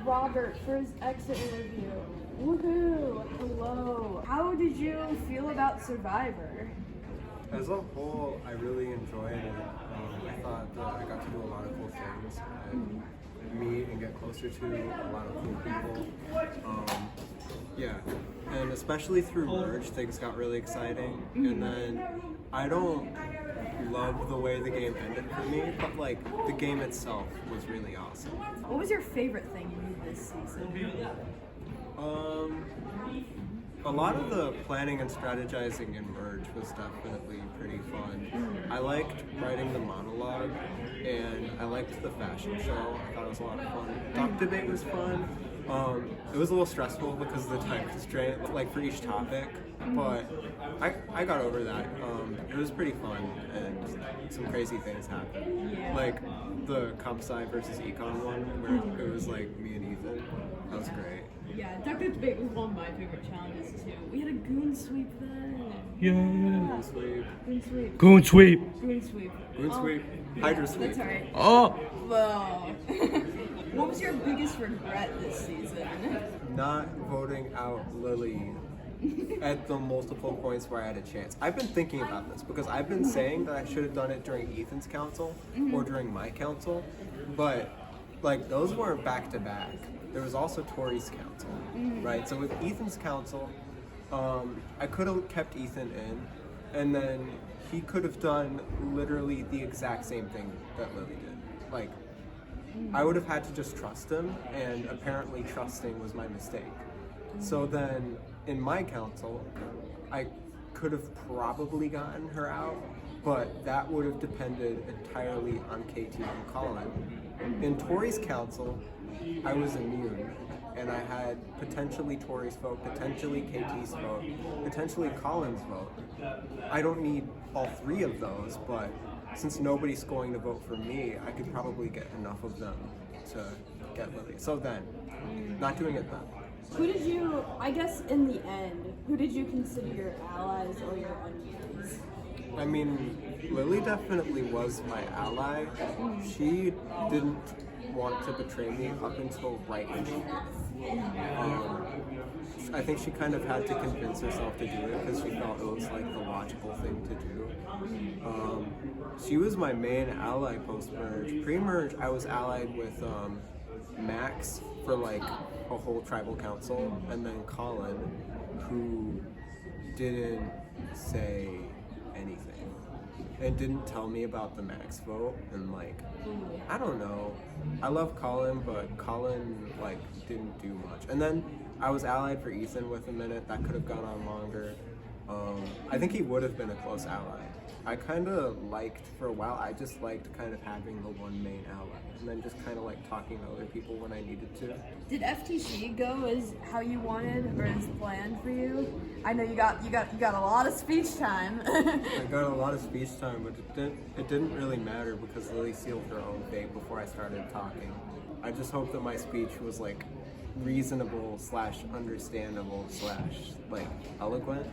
Robert for his exit interview. Woohoo! Hello. How did you feel about Survivor? As a whole, I really enjoyed it. I thought that I got to do a lot of cool things and meet and get closer to a lot of cool people. Yeah, and especially through merge, things got really exciting. And then I don't love the way the game ended for me, but like the game itself was really awesome. What was your favorite thing you did this season? A lot of the planning and strategizing in merge was definitely pretty fun. I liked writing the monologue, and I liked the fashion show. I thought it was a lot of fun. Doc debate was fun. It was a little stressful because of the time constraint, like for each topic, but I got over that. It was pretty fun, and some crazy things happened. Yeah. Like the comp sci versus econ one, where it was like me and Ethan. That was great. Yeah, Doctor Debate was one of my favorite challenges too. We had a goon sweep then. Yeah. Sweep. Goon sweep. Goon sweep. Goon sweep. Goon sweep. Hydra sweep. That's alright. Oh. Whoa. What was your biggest regret this season? Not voting out Lily at the multiple points where I had a chance. I've been thinking about this because I've been saying that I should have done it during Ethan's council or during my council, but like those weren't back to back. There was also Tori's council, right? So with Ethan's council, I could have kept Ethan in, and then he could have done literally the exact same thing that Lily did. Like, I would have had to just trust him, and apparently trusting was my mistake. So then, in my council, I could have probably gotten her out, but that would have depended entirely on KT and Colin. In Tori's council, I was immune, and I had potentially Tori's vote, potentially KT's vote, potentially Colin's vote. I don't need all three of those, but since nobody's going to vote for me, I could probably get enough of them to get Lily. So then, not doing it then. Who did you, I guess in the end, who did you consider your allies or your enemies? I mean, Lily definitely was my ally. She didn't want to betray me up until right when she did. I think she kind of had to convince herself to do it because she felt it was like the logical thing to do. She was my main ally post-merge. Pre-merge, I was allied with Max for like a whole tribal council, and then Colin, who didn't say anything and didn't tell me about the Max vote, and like, I don't know. I love Colin, but Colin like didn't do much. And then I was allied for Ethan with a minute. That could have gone on longer. I think he would have been a close ally. I kind of liked, for a while, I just liked kind of having the one main ally, and then just kind of like talking to other people when I needed to. Did FTC go as how you wanted or as planned for you? I know you got a lot of speech time. I got a lot of speech time, but it didn't really matter because Lily sealed her own fate before I started talking. I just hope that my speech was like reasonable / understandable / like eloquent.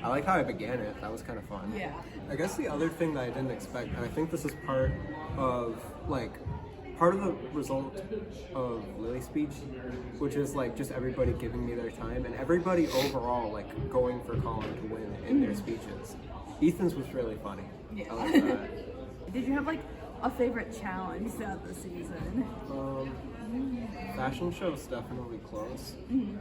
I like how I began it. That was kind of fun. Yeah. I guess the other thing that I didn't expect, and I think this is part of the result of Lily's speech, which is like just everybody giving me their time and everybody overall like going for Colin to win in their speeches. Ethan's was really funny. Yeah. I like that. Did you have like a favorite challenge throughout the season? Fashion show's definitely close.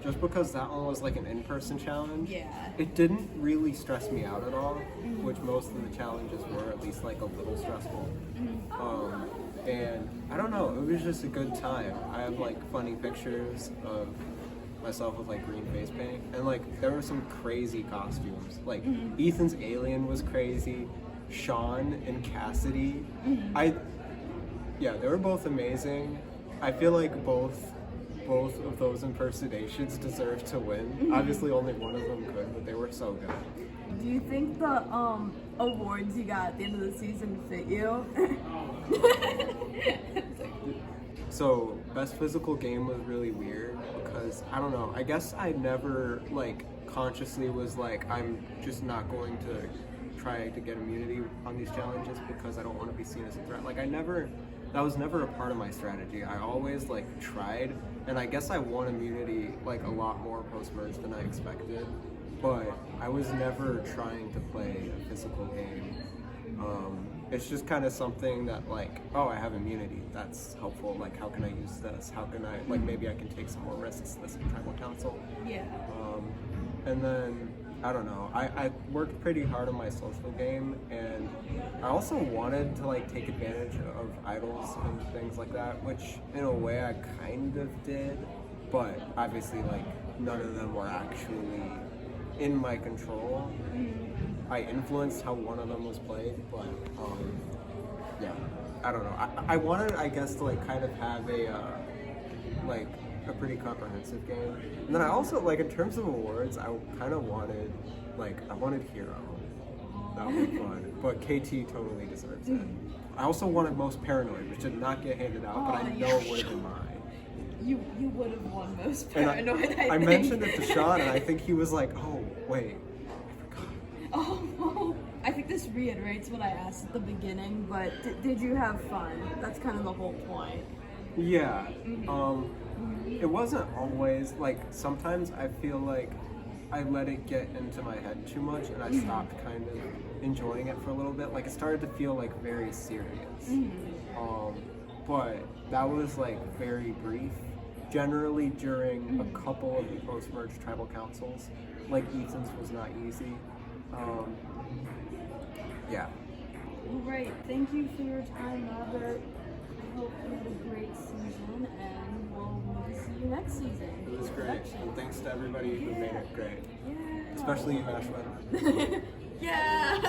Just because that one was like an in-person challenge. Yeah. It didn't really stress me out at all, which most of the challenges were, at least like a little stressful. And I don't know, it was just a good time. I have like funny pictures of myself with like green face paint, and like there were some crazy costumes. Like Ethan's alien was crazy, Sean and Cassidy. They were both amazing. I feel like both of those impersonations deserve to win. Obviously only one of them could, but they were so good. Do you think the awards you got at the end of the season fit you? So best physical game was really weird because I don't know, I guess I never like consciously was like, I'm just not going to try to get immunity on these challenges because I don't want to be seen as a threat. Like I never that was never a part of my strategy. I always like tried, and I guess I won immunity like a lot more post-merge than I expected, but I was never trying to play a physical game. It's just kind of something that like, oh, I have immunity, that's helpful, like how can I use this, how can I, like maybe I can take some more risks this tribal council. Yeah. And then I don't know, I worked pretty hard on my social game, and I also wanted to like take advantage of idols and things like that, which in a way I kind of did, but obviously like none of them were actually in my control. I influenced how one of them was played, but yeah, I don't know. I wanted, I guess, to like kind of have a like a pretty comprehensive game. And then I also, like, in terms of awards, I kind of wanted, like, I wanted Hero. That would be fun. But KT totally deserves it. I also wanted Most Paranoid, which did not get handed out, but I know it would have been mine. You would have won Most Paranoid, I I think. mentioned it to Sean, and I think he was like, oh, wait, I forgot. Oh, I think this reiterates what I asked at the beginning, but did you have fun? That's kind of the whole point. Yeah. It wasn't always, like, sometimes I feel like I let it get into my head too much, and I stopped kind of enjoying it for a little bit. Like, it started to feel, like, very serious. But that was, like, very brief. Generally, during a couple of the post-merge tribal councils, like, Ethan's was not easy. Yeah. All right. Thank you for your time, Robert. I hope you had a great season, and we'll maybe see you next season. It was great. And thanks to everybody who made it great. Yeah. Especially you, Ashlyn. Yeah.